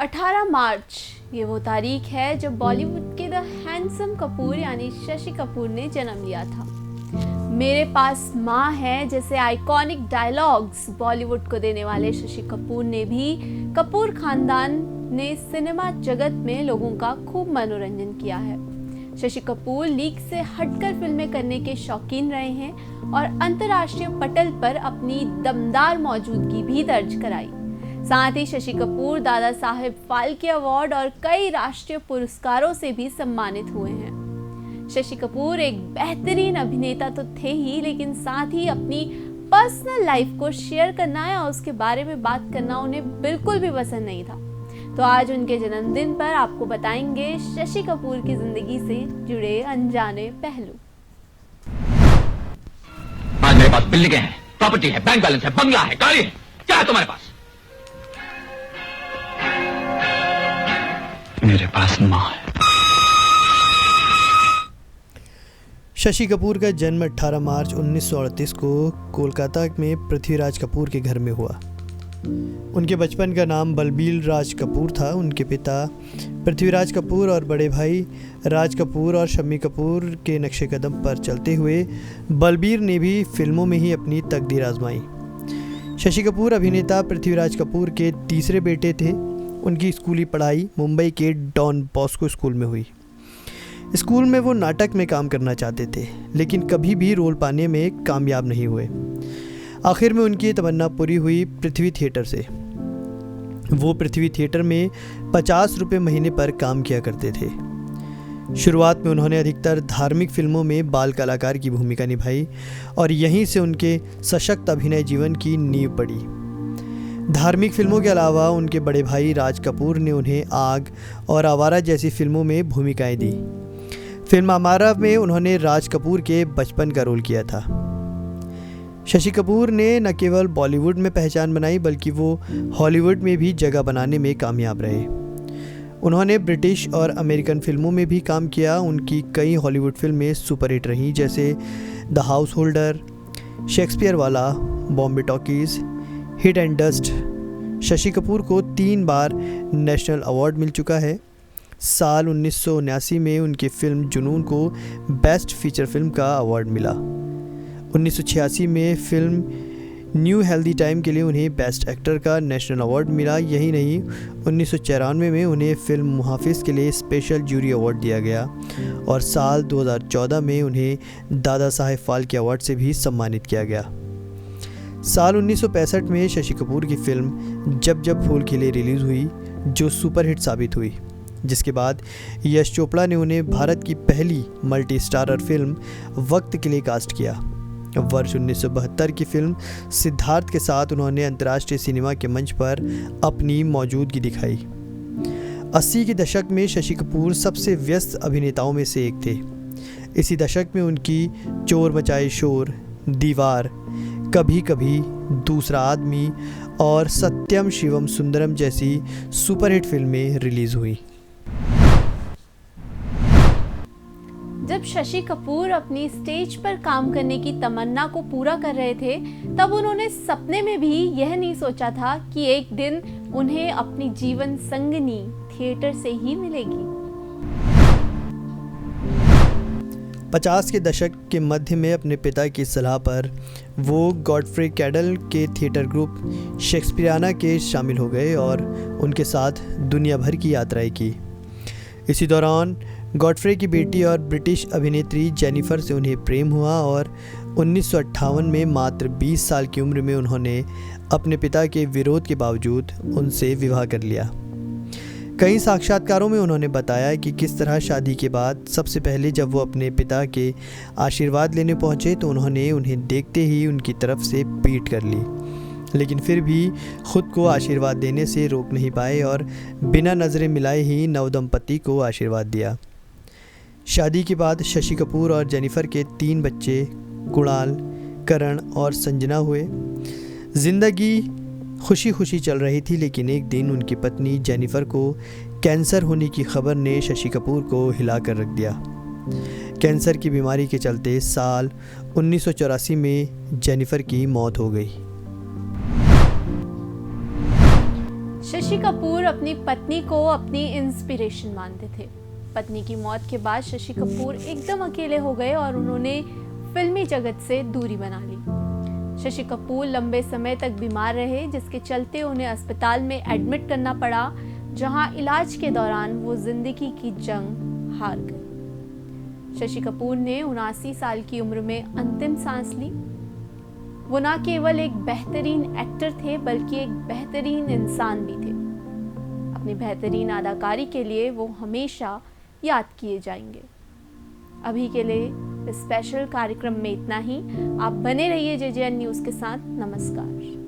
18 मार्च ये वो तारीख है जब बॉलीवुड के द हैंडसम कपूर यानी शशि कपूर ने जन्म लिया था। मेरे पास माँ है जैसे आइकॉनिक डायलॉग्स बॉलीवुड को देने वाले शशि कपूर ने भी कपूर खानदान ने सिनेमा जगत में लोगों का खूब मनोरंजन किया है। शशि कपूर लीक से हटकर फिल्में करने के शौकीन रहे हैं और अंतर्राष्ट्रीय पटल पर अपनी दमदार मौजूदगी भी दर्ज कराई। साथ ही शशि कपूर दादा साहेब फाल्के अवार्ड और कई राष्ट्रीय पुरस्कारों से भी सम्मानित हुए हैं। शशि कपूर एक बेहतरीन अभिनेता तो थे ही, लेकिन साथ ही अपनी पर्सनल लाइफ को शेयर करना या उसके बारे में बात करना उन्हें बिल्कुल भी पसंद नहीं था। तो आज उनके जन्मदिन पर आपको बताएंगे शशि कपूर की जिंदगी से जुड़े अनजाने पहलू। आज मेरे पास बिल्डिंगें हैं, प्रॉपर्टी है, बैंक बैलेंस है, बंगला है, गाड़ी है। क्या है तुम्हारे पास? मेरे पास माँ है। शशि कपूर का जन्म 18 मार्च 1938 को कोलकाता में पृथ्वीराज कपूर के घर में हुआ। उनके बचपन का नाम बलबीर राज कपूर था। उनके पिता पृथ्वीराज कपूर और बड़े भाई राज कपूर और शम्मी कपूर के नक्शे कदम पर चलते हुए बलबीर ने भी फिल्मों में ही अपनी तकदीर आजमाई। शशि कपूर अभिनेता पृथ्वीराज कपूर के तीसरे बेटे थे। उनकी स्कूली पढ़ाई मुंबई के डॉन बॉस्को स्कूल में हुई। स्कूल में वो नाटक में काम करना चाहते थे, लेकिन कभी भी रोल पाने में कामयाब नहीं हुए। आखिर में उनकी तमन्ना पूरी हुई पृथ्वी थिएटर से। वो पृथ्वी थिएटर में 50 रुपये महीने पर काम किया करते थे। शुरुआत में उन्होंने अधिकतर धार्मिक फिल्मों में बाल कलाकार की भूमिका निभाई और यहीं से उनके सशक्त अभिनय जीवन की नींव पड़ी। धार्मिक फिल्मों के अलावा उनके बड़े भाई राज कपूर ने उन्हें आग और आवारा जैसी फिल्मों में भूमिकाएं दी। फिल्म आवारा में उन्होंने राज कपूर के बचपन का रोल किया था। शशि कपूर ने न केवल बॉलीवुड में पहचान बनाई, बल्कि वो हॉलीवुड में भी जगह बनाने में कामयाब रहे। उन्होंने ब्रिटिश और अमेरिकन फिल्मों में भी काम किया। उनकी कई हॉलीवुड फिल्में सुपरहिट रहीं, जैसे द हाउस होल्डर, शेक्सपियर वाला, Bombay talkies, hit and dust. Shashi Kapoor को 3 बार नेशनल अवार्ड मिल चुका है। साल 1979 में उनकी फिल्म जुनून को बेस्ट फीचर फिल्म का अवार्ड मिला। 1986 में फिल्म न्यू हेल्दी टाइम के लिए उन्हें बेस्ट एक्टर का नेशनल अवार्ड मिला। यही नहीं, 1994 में उन्हें फिल्म मुहाफिज के लिए स्पेशल जूरी अवार्ड दिया गया और साल 2014 में उन्हें दादा साहेब फाल्के अवार्ड से भी सम्मानित किया गया। साल 1965 में शशि कपूर की फिल्म जब जब फूल खिले रिलीज़ हुई, जो सुपरहिट साबित हुई, जिसके बाद यश चोपड़ा ने उन्हें भारत की पहली मल्टी स्टारर फिल्म वक्त के लिए कास्ट किया। वर्ष 1972 की फिल्म सिद्धार्थ के साथ उन्होंने अंतर्राष्ट्रीय सिनेमा के मंच पर अपनी मौजूदगी दिखाई। 80 के दशक में शशि कपूर सबसे व्यस्त अभिनेताओं में से एक थे। इसी दशक में उनकी चोर मचाए शोर, दीवार, कभी कभी, दूसरा आदमी और सत्यम शिवम सुंदरम जैसी सुपरहिट फिल्में रिलीज हुई। जब शशि कपूर अपनी स्टेज पर काम करने की तमन्ना को पूरा कर रहे थे, तब उन्होंने सपने में भी यह नहीं सोचा था कि एक दिन उन्हें अपनी जीवन संगनी थिएटर से ही मिलेगी। 50 के दशक के मध्य में अपने पिता की सलाह पर वो गॉडफ्रे कैडल के थिएटर ग्रुप शेक्सपियरियाना के शामिल हो गए और उनके साथ दुनिया भर की यात्राएं की। इसी दौरान गॉडफ्रे की बेटी और ब्रिटिश अभिनेत्री जेनिफर से उन्हें प्रेम हुआ और 1958 में मात्र 20 साल की उम्र में उन्होंने अपने पिता के विरोध के बावजूद उनसे विवाह कर लिया। कई साक्षात्कारों में उन्होंने बताया कि किस तरह शादी के बाद सबसे पहले जब वो अपने पिता के आशीर्वाद लेने पहुंचे तो उन्होंने उन्हें देखते ही उनकी तरफ से पीठ कर ली, लेकिन फिर भी खुद को आशीर्वाद देने से रोक नहीं पाए और बिना नज़रें मिलाए ही नवदंपति को आशीर्वाद दिया। शादी के बाद शशि कपूर और जेनिफर के 3 बच्चे कुणाल, करण और संजना हुए। जिंदगी खुशी खुशी चल रही थी, लेकिन एक दिन उनकी पत्नी जेनिफर को कैंसर होने की खबर ने शशि कपूर को हिला कर रख दिया। कैंसर की बीमारी के चलते साल 1984 में जेनिफर की मौत हो गई। शशि कपूर अपनी पत्नी को अपनी इंस्पिरेशन मानते थे। पत्नी की मौत के बाद शशि कपूर एकदम अकेले हो गए और उन्होंने फिल्मी जगत से दूरी बना ली। शशि कपूर लंबे समय तक बीमार रहे, जिसके चलते उन्हें अस्पताल में एडमिट करना पड़ा, जहां इलाज के दौरान वो जिंदगी की जंग हार गए। शशि कपूर ने 79 साल की उम्र में अंतिम सांस ली। वो न केवल एक बेहतरीन एक्टर थे बल्कि एक बेहतरीन इंसान भी थे। अपनी बेहतरीन अदाकारी के लिए वो हमेशा याद किए जाएंगे। अभी के लिए इस स्पेशल कार्यक्रम में इतना ही। आप बने रहिए JJN न्यूज़ के साथ। नमस्कार।